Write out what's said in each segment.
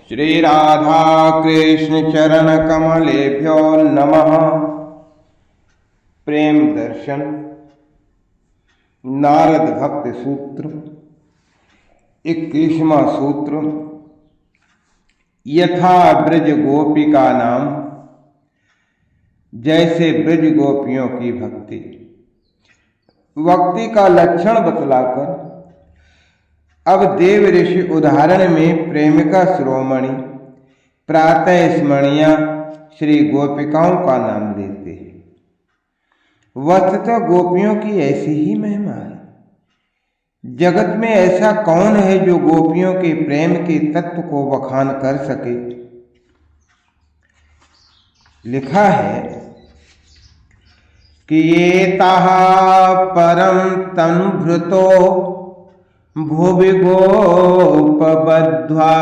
श्री राधा कृष्ण चरण कमलेभ्यो नमः। प्रेम दर्शन नारद भक्त सूत्र 21वां सूत्र। यथा ब्रज गोपिका नाम, जैसे ब्रज गोपियों की भक्ति। भक्ति का लक्षण बतलाकर अब देव ऋषि उदाहरण में प्रेमिका शिरोमणि प्रातः स्मरणीय श्री गोपिकाओं का नाम लेते हैं। वस्तुतः गोपियों की ऐसी ही महिमा है। जगत में ऐसा कौन है जो गोपियों के प्रेम के तत्व को बखान कर सके। लिखा है कि ये ताहा परम तनुभृतो भुवि गोपबद्ध्वा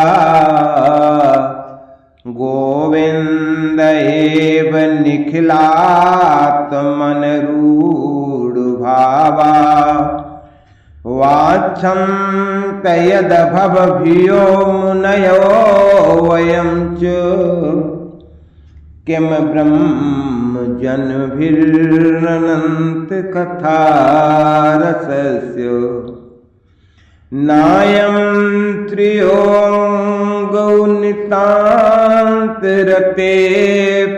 गोविंद एव निखिलात्मनरूढ़ भावा वाच्छन्त यदभवभियो मुनयो वयं च किम ब्रह्म जनभिरनंत कथा रसस्य नायं त्रियोंगौ नितान्तरते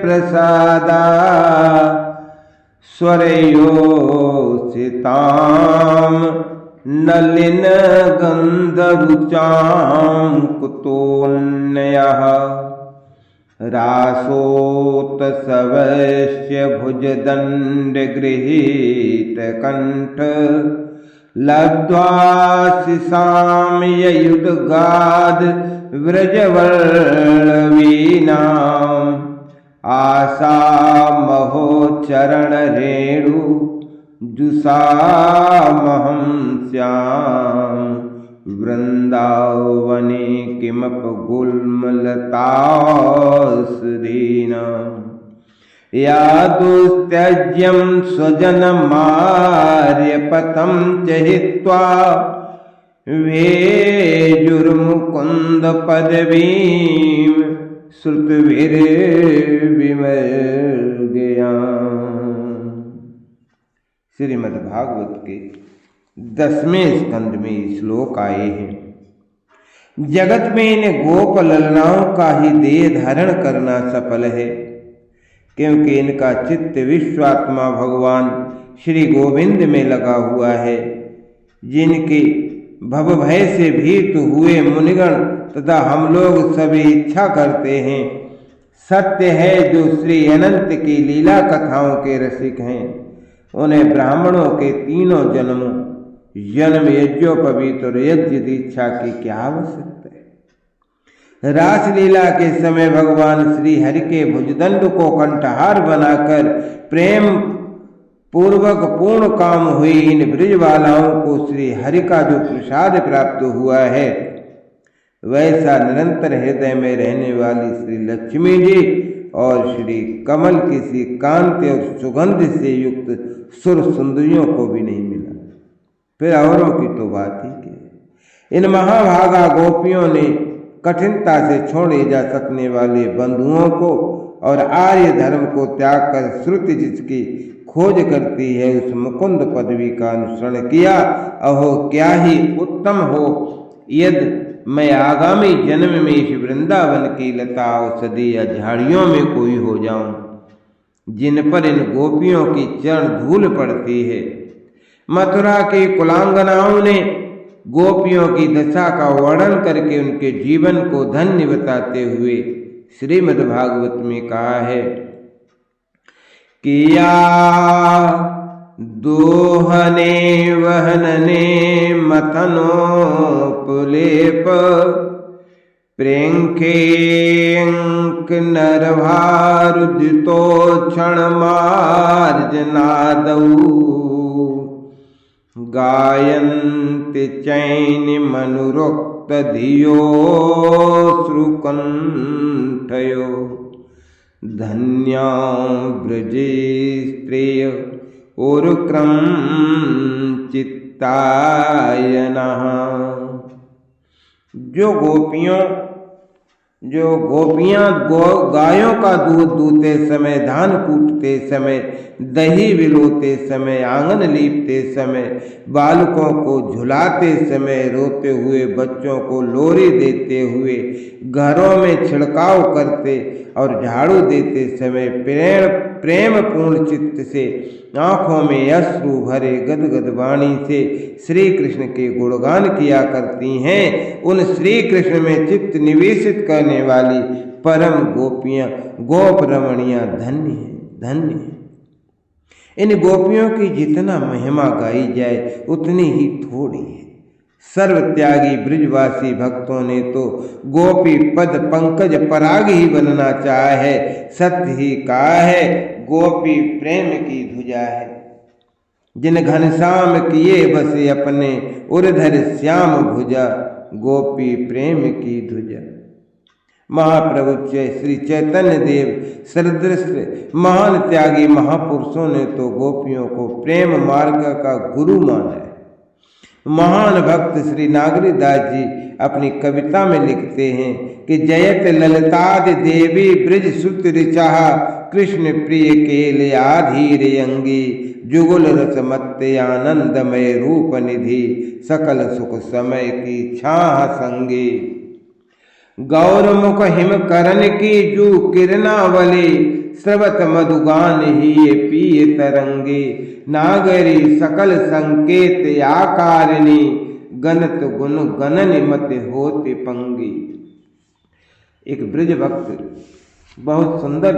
प्रसादा स्वरयोसितां नलिन गंधरुचां कुतोऽन्यः रासोत्सवस्य भुजदण्डगृहीत कंठ लब्ध्वा शिशां ययुधगाद व्रजवल्लवीनाम् आसामहो चरणरेणु जुषामहं स्याम् वृन्दावने किमपगुल्मलतासुधीनाम् या दुस्त्यज्यं स्वजनमार्यपथं च हित्वा वेजुर्मुकुन्दपदवीं श्रुतभिर्विमर्गयाम्। श्रीमद्भागवत के 10वें स्कंद में श्लोक आए हैं। जगत में इन गोप ललनाओं का ही देह धारण करना सफल है, क्योंकि इनका चित्त विश्वात्मा भगवान श्री गोविंद में लगा हुआ है। जिनके भव भय से भीत हुए मुनिगण तथा हम लोग सभी इच्छा करते हैं, सत्य है जो श्री अनंत की लीला कथाओं के रसिक हैं, उन्हें ब्राह्मणों के तीनों जन्म यज्ञोपवीत और यज्ञ दीक्षा की क्या आवश्यकता है। रासलीला के समय भगवान श्री हरि के भुजदंड को कंठहार बनाकर प्रेम पूर्वक पूर्ण काम हुई इन ब्रजवालाओं को श्री हरि का जो प्रसाद प्राप्त हुआ है, वैसा निरंतर हृदय में रहने वाली श्री लक्ष्मी जी और श्री कमल की सी कांति और सुगंध से युक्त सुर सुंदरियों को भी नहीं मिला। फिर औरों की तो बात ही क्या। इन महाभागा गोपियों ने कठिनता से छोड़े जा सकने वाले बंधुओं को और आर्य धर्म को त्याग कर श्रुति जिसकी खोज करती है उस मुकुंद पदवी का अनुसरण किया। अहो क्या ही उत्तम हो यदि मैं आगामी जन्म में इस वृंदावन की लता औषधि या झाड़ियों में कोई हो जाऊं, जिन पर इन गोपियों की चरण धूल पड़ती है। मथुरा की कुलांगनाओं ने गोपियों की दशा का वर्णन करके उनके जीवन को धन्य बताते हुए श्रीमद्भागवत में कहा है कि या दोहने वहनने मथनोपलेप प्रेंखेंक नरभारुदितो क्षणमार्जनादौ गायन्ति चैनि मनुरोक्त धियो श्रुकंठयो धन्या ब्रजे स्त्रिय उरुक्रम चित्तायनः। जो गोपियों जो गोपियां गायों का दूध दूते समय, धान कूटते समय, दही विलोते समय, आंगन लीपते समय, बालकों को झुलाते समय, रोते हुए बच्चों को लोरी देते हुए, घरों में छिड़काव करते और झाड़ू देते समय प्रेम पूर्ण चित्त से, आंखों में अश्रु भरे गदगद वाणी से श्री कृष्ण के गुणगान किया करती हैं, उन श्री कृष्ण में चित्त निवेशित करने वाली परम गोपियां, गोप रमणियां धन्य हैं, धन्य हैं। इन गोपियों की जितना महिमा गाई जाए उतनी ही थोड़ी है। सर्वत्यागी ब्रिजवासी भक्तों ने तो गोपी पद पंकज पराग ही बनना चाहा है। सत्य ही कहा है, गोपी प्रेम की ध्वजा है। जिन घनश्याम किए बसे अपने, उर्धर श्याम भुजा, गोपी प्रेम की ध्वजा। महाप्रभु श्री चैतन्य देव सदृश महान त्यागी महापुरुषों ने तो गोपियों को प्रेम मार्ग का गुरु माना है। महान भक्त श्री नागरीदास जी अपनी कविता में लिखते हैं कि जयत ललितादि देवी ब्रिज सुत ऋचाः, कृष्ण प्रिय केल आधीर अंगी, जुगुल रस मत्ते आनंदमय रूप निधि, सकल सुख समय की छाह संगी। गौरमुख हिम करण की जू किरणावली, स्रवत मधुगान ही पिय तरंगे, नागरी सकल संकेत आकारिणी, गणत गुण गणन मत होते पंगी। एक ब्रज भक्त बहुत सुंदर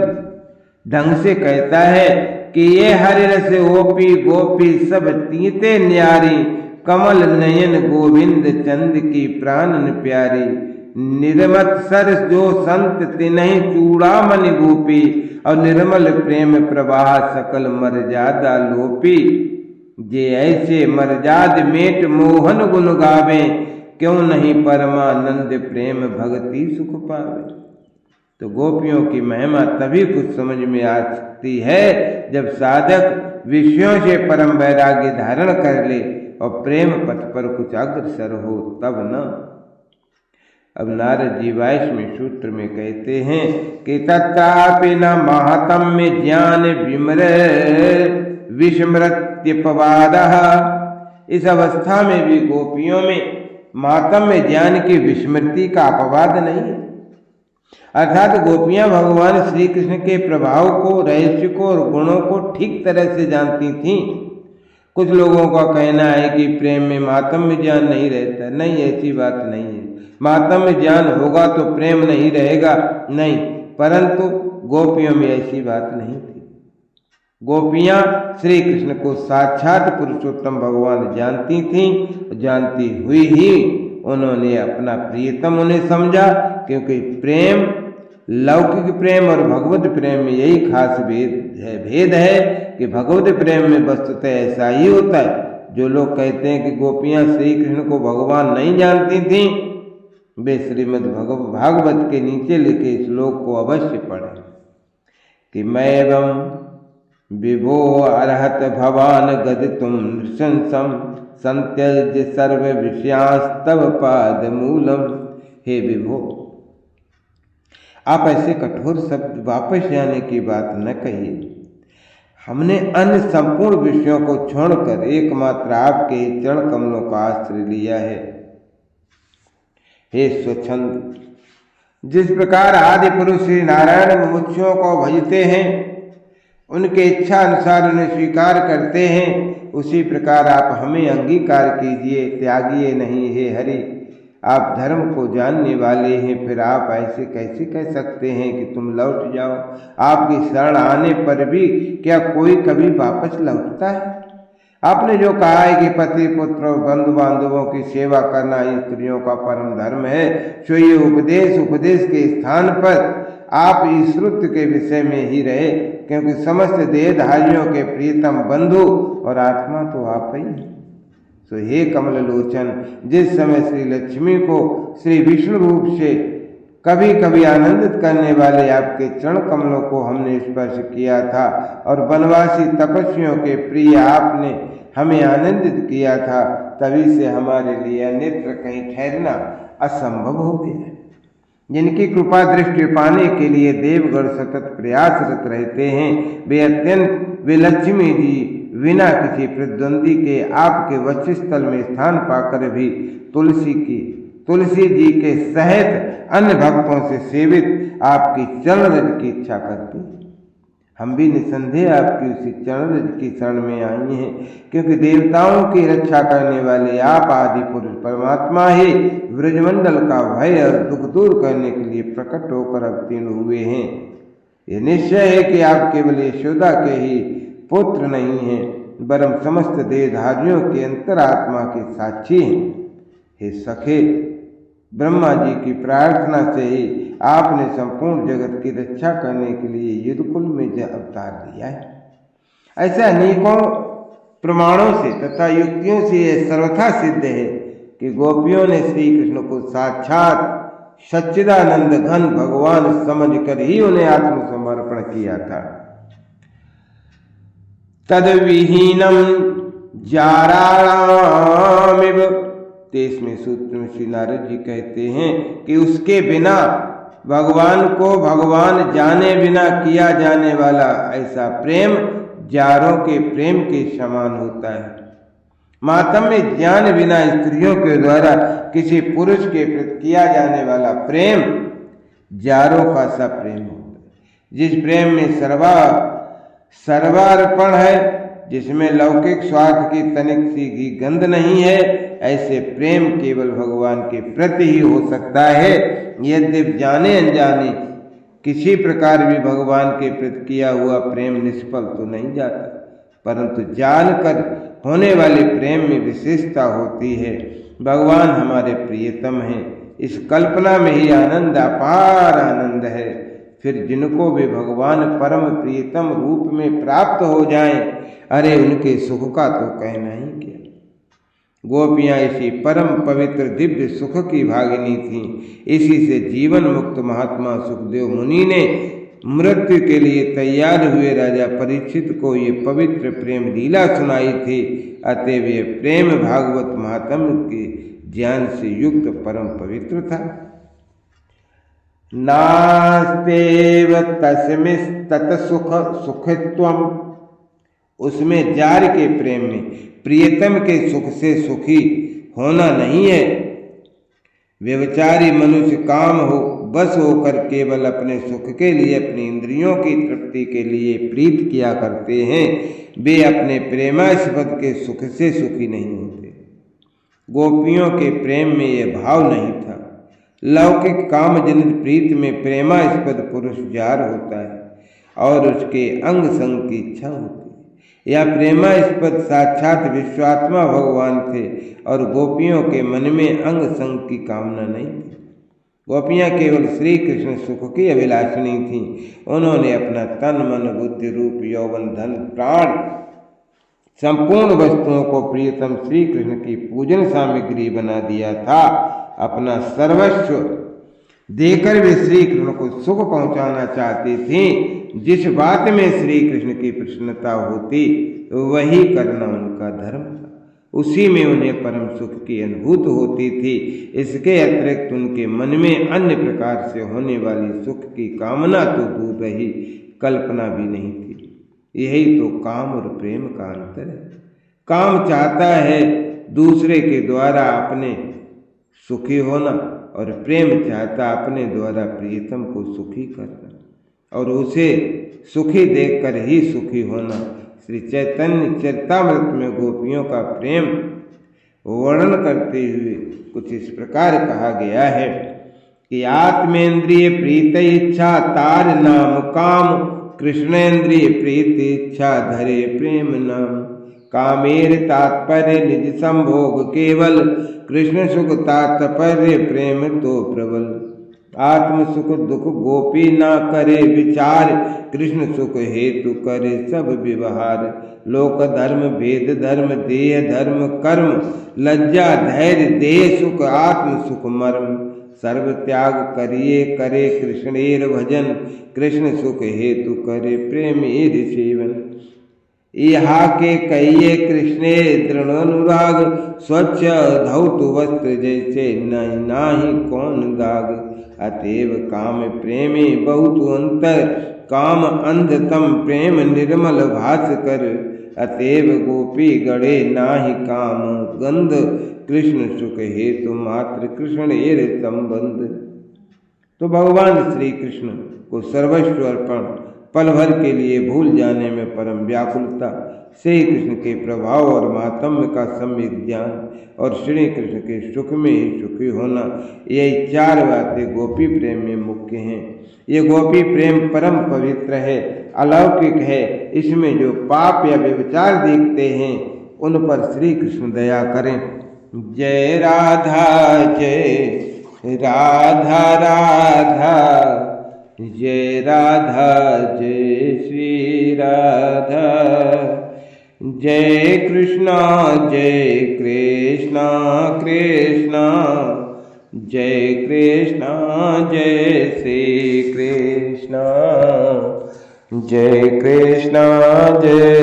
ढंग से कहता है कि ये हरि रस ओपी गोपी सब तीते न्यारी, कमल नयन गोविंद चंद की प्राणन प्यारी, निर्मत सर जो संत तिन्हि चूड़ामणि गोपी, और निर्मल प्रेम प्रवाह सकल मर्यादा लोपी। जे ऐसे मर्याद मेट मोहन गुण गावे, क्यों नहीं परमानंद प्रेम भक्ति सुख पावे। तो गोपियों की महिमा तभी कुछ समझ में आ सकती है जब साधक विषयों से परम वैराग्य धारण कर ले और प्रेम पथ पर कुछ अग्रसर हो, तब न। अब नारद जी 22वें सूत्र में कहते हैं कि तत्रापि न महात्म्य ज्ञान विस्मृत्यपवादः, इस अवस्था में भी गोपियों में महात्म्य ज्ञान की विस्मृति का अपवाद नहीं है। अर्थात गोपियां भगवान श्री कृष्ण के प्रभाव को, रहस्य को और गुणों को ठीक तरह से जानती थीं। कुछ लोगों का कहना है कि प्रेम में महात्म्य ज्ञान नहीं रहता। नहीं, ऐसी बात नहीं है। महात्म्य ज्ञान होगा तो प्रेम नहीं रहेगा, नहीं। परंतु गोपियों में ऐसी बात नहीं थी। गोपियां श्री कृष्ण को साक्षात पुरुषोत्तम भगवान जानती थीं। जानती हुई ही उन्होंने अपना प्रियतम उन्हें समझा, क्योंकि प्रेम, लौकिक प्रेम और भगवत प्रेम में यही खास भेद है कि भगवत प्रेम में वस्तुतः ऐसा ही होता है। जो लोग कहते हैं कि गोपियां श्री कृष्ण को भगवान नहीं जानती थीं, वे श्रीमद् भागवत के नीचे लिखे श्लोक को अवश्य पढ़ें कि मैवं विभो अर्हत भवान गदितुं नृशंसं संत्यज्य सर्व विषयांस्तव पाद मूलम। हे विभो, आप ऐसे कठोर शब्द वापस जाने की बात न कहिए। हमने अन्य संपूर्ण विषयों को छोड़कर एकमात्र आपके चरण कमलों का आश्रय लिया है। हे स्वच्छंद, जिस प्रकार आदि पुरुष श्री नारायण मुमुक्षुओं को भजते हैं, उनके इच्छा अनुसार उन्हें स्वीकार करते हैं, उसी प्रकार आप हमें अंगीकार कीजिए, त्यागिए नहीं। हे हरि, आप धर्म को जानने वाले हैं, फिर आप ऐसे कैसे कह सकते हैं कि तुम लौट जाओ। आपकी शरण आने पर भी क्या कोई कभी वापस लौटता है? आपने जो कहा है कि पति पुत्र और बंधु बांधवों की सेवा करना स्त्रियों का परम धर्म है, सो ये उपदेश के स्थान पर आप इस श्रुत के विषय में ही रहे, क्योंकि समस्त देहधारियों के प्रियतम बंधु और आत्मा तो आप ही हैं। तो हे कमल लोचन, जिस समय श्री लक्ष्मी को श्री विष्णु रूप से कभी कभी आनंदित करने वाले आपके चरण कमलों को हमने स्पर्श किया था, और वनवासी तपस्वियों के प्रिय आपने हमें आनंदित किया था, तभी से हमारे लिए अन्यत्र कहीं ठहरना असंभव हो गया। जिनकी कृपा दृष्टि पाने के लिए देवगण सतत प्रयासरत रहते हैं, वे लक्ष्मी जी बिना किसी प्रतिद्वंदी के आपके वक्षस्थल में स्थान पाकर भी तुलसी जी के सहित अन्य भक्तों से सेवित आपकी चरण रज की इच्छा करती हैं। हम भी निसंदेह आपकी उसी चरण रज की शरण में आई हैं, क्योंकि देवताओं की रक्षा करने वाले आप आदि पुरुष परमात्मा ही ब्रजमंडल का भय और दुख दूर करने के लिए प्रकट होकर अवतीर्ण हुए हैं। ये निश्चय है कि आप केवल यशोदा के ही पुत्र नहीं हैं, वरम समस्त देहधारियों के अंतरात्मा के साक्षी हैं। हे सखे, ब्रह्मा जी की प्रार्थना से ही आपने संपूर्ण जगत की रक्षा करने के लिए युद्धकुल में अवतार लिया है। ऐसे अनेकों प्रमाणों से तथा युक्तियों से यह सर्वथा सिद्ध है कि गोपियों ने श्री कृष्ण को साक्षात सच्चिदानंद घन भगवान समझकर ही उन्हें आत्मसमर्पण किया था। तद्विहीनम जाराणामिव 23वें सूत्र में श्री नारद जी कहते हैं कि उसके बिना भगवान को भगवान जाने बिना किया जाने वाला ऐसा प्रेम जारों के प्रेम के समान होता है। मातम्य ज्ञान बिना स्त्रियों के द्वारा किसी पुरुष के प्रति किया जाने वाला प्रेम जारों का सा प्रेम होता है। जिस प्रेम में सर्वार्पण है, जिसमें लौकिक स्वार्थ की तनिक सी भी गंध नहीं है, ऐसे प्रेम केवल भगवान के प्रति ही हो सकता है। यद्यपि जाने अनजाने किसी प्रकार भी भगवान के प्रति किया हुआ प्रेम निष्फल तो नहीं जाता, परंतु जानकर होने वाले प्रेम में विशेषता होती है। भगवान हमारे प्रियतम हैं, इस कल्पना में ही आनंद अपार आनंद है। फिर जिनको भी भगवान परम प्रियतम रूप में प्राप्त हो जाएं, अरे उनके सुख का तो कहना ही क्या। गोपियां इसी परम पवित्र दिव्य सुख की भागिनी थीं। इसी से जीवन मुक्त महात्मा सुखदेव मुनि ने मृत्यु के लिए तैयार हुए राजा परीक्षित को ये पवित्र प्रेम लीला सुनाई थी। अतएव ये प्रेम भागवत महात्म्य के ज्ञान से युक्त परम पवित्र था। नास्तेव तस्मिस्तत सुखत्वम, उसमें जार के प्रेम में प्रियतम के सुख से सुखी होना नहीं है। व्यभिचारी मनुष्य काम हो बस होकर केवल अपने सुख के लिए, अपनी इंद्रियों की तृप्ति के लिए प्रीत किया करते हैं, वे अपने प्रेमास्पद के सुख से सुखी नहीं होते। गोपियों के प्रेम में यह भाव नहीं था। लौकिक काम जनित प्रीत में प्रेमास्पद पुरुष जार होता है और उसके अंग संग की इच्छा होती है। यह प्रेमास्पद साक्षात विश्वात्मा भगवान थे और गोपियों के मन में अंग संग की कामना नहीं थी। गोपियां केवल श्री कृष्ण सुख की अभिलाषिणी थीं। उन्होंने अपना तन मन बुद्धि रूप यौवन धन प्राण संपूर्ण वस्तुओं को प्रियतम श्री कृष्ण की पूजन सामग्री बना दिया था। अपना सर्वस्व देकर वे श्री कृष्ण को सुख पहुंचाना चाहती थीं। जिस बात में श्री कृष्ण की प्रसन्नता होती वही करना उनका धर्म था। उसी में उन्हें परम सुख की अनुभूति होती थी। इसके अतिरिक्त उनके मन में अन्य प्रकार से होने वाली सुख की कामना तो दूर रही, कल्पना भी नहीं थी। यही तो काम और प्रेम का अंतर है। काम चाहता है दूसरे के द्वारा अपने सुखी होना और प्रेम चाहता अपने द्वारा प्रियतम को सुखी करना और उसे सुखी देखकर ही सुखी होना। श्री चैतन्य चरितामृत में गोपियों का प्रेम वर्णन करते हुए कुछ इस प्रकार कहा गया है कि आत्मेन्द्रिय प्रीत इच्छा तार नाम काम, कृष्णेन्द्रिय प्रीत इच्छा धरे प्रेम नाम। कामेर तात्पर्य निज संभोग केवल, कृष्ण सुख तात्पर्य प्रेम तो प्रबल। आत्म सुख दुख गोपी ना करे विचार, कृष्ण सुख हेतु करे सब व्यवहार। लोक धर्म भेद धर्म देह धर्म कर्म, लज्जा धैर्य देह सुख आत्म सुख मर्म। सर्व त्याग करिए करे कृष्णेर भजन, कृष्ण सुख हेतु करे प्रेम सेवन। यहाँ के कहिए कृष्णे दृढ़नुराग, स्वच्छ धौतु वस्त्र जैसे नाही कौन दाग। अतएव काम प्रेमी बहुत अंतर, काम अंधतम प्रेम निर्मल भास कर। अतएव गोपी गढ़े नाही काम गंध, कृष्ण सुख हेतु मात्र कृष्ण एर संबंध। तो भगवान श्री कृष्ण को सर्वस्व अर्पण, पल भर के लिए भूल जाने में परम व्याकुलता, श्री कृष्ण के प्रभाव और महात्म्य का सम्यक ज्ञान और श्री कृष्ण के सुख में ही सुखी होना, यही चार बातें गोपी प्रेम में मुख्य हैं। ये गोपी प्रेम परम पवित्र है, अलौकिक है। इसमें जो पाप या व्यभिचार देखते हैं उन पर श्री कृष्ण दया करें। जय राधा जय राधा राधा, जय राधा जय श्री राधा। जय कृष्णा कृष्णा जय कृष्णा जय श्री कृष्णा, जय कृष्णा जय